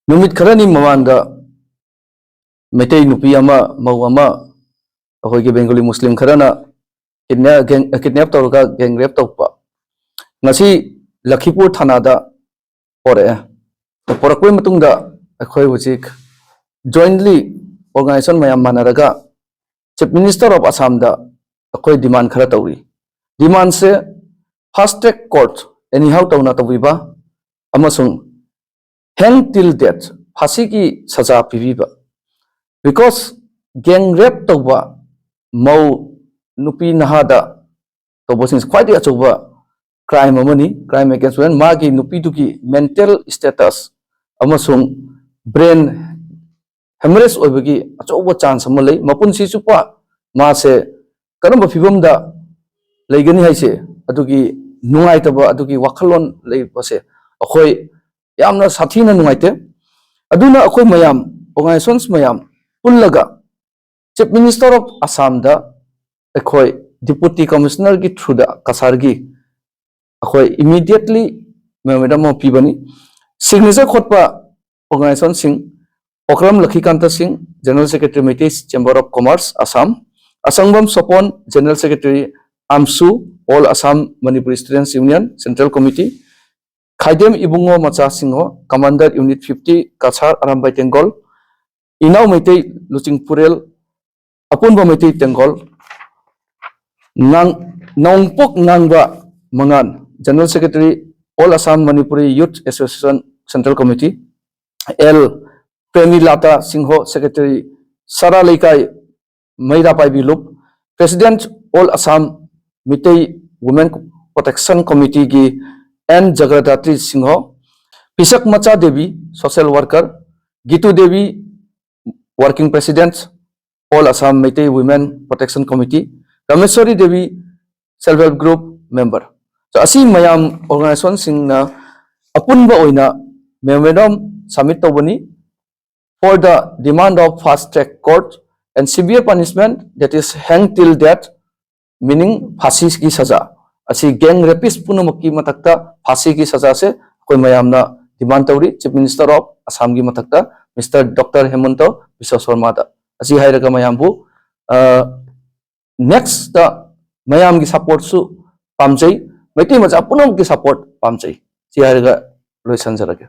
नुमित खरनी ममांग मेटे नुपी मऊ अखोई बेंगोली मुस्लिम खरना किडनैप तौरगा गैंग रेप तौप ngasi लखीपुर थानादा पोरे पोरकोई मतुंगदा अखोई हुजिक jointly organization मैम मानरगा चीफ मिनिस्टर ऑफ असम दा अखोई डिमांड खरा तौरी डिमांड से fast track court anyhow तौना तौबीबा अमसुंग hang till death फांसी की सजा पीबीबा because gang rape तौबा Mau नुपी नहादा तौबसिंग ख्वाइदे अचौबा crime amani crime against women magi nupi duki mental status amasung brain hemorrhage oibagi achoba chance amalei mapun si chupa ma se karamba phibam da leigani haise adugi nungai taba adugi wakhalon lei pase akhoi yamna sathina nungaite aduna akhoi mayam organizations mayam pullaga chief minister of assam da akhoi deputy commissioner gi through da kasargi अखोई immediately madam पीबनी signature खोटपा organisation Singh Okram Lakhikant Singh general secretary Meitei chamber of commerce Assam असंगम Sapon general secretary AAMSU all Assam Manipur students union central committee Khaidem Ibungo मचा सिंहो commander unit 50 Cachar Arambai Tenggol इनाव मेटे लुचिंगपुरेल अपुनबो मेटे तेंगोल नौंगपोक नांगबा मंगान general secretary all Assam Manipuri youth association central committee L Premilata सिंहो सेक्रेटरी सारा लेकाई मैरा पाइबिलुप president all Assam Meitei women protection committee की N Jagadatri Singh Pisak Macha Devi social worker Geetu Devi working president all Assam Meitei women protection committee Rameshwari Devi self help group member so asi mayam organization singna apunba oina memorandum submit tobani for the demand of fast track court and severe punishment that is hang till death meaning phasi ki saza asi gang rapist punamaki matakta phasi ki saza se koi mayamna demand tawri chief minister of assam gi matakta Mr. Dr. Hemanto Biswa Sharma da asi hairaga mayambu next the mayam gi support su पामचै मैटी मचा पुनम की support पामचै सी हारगा लोइसन जरगे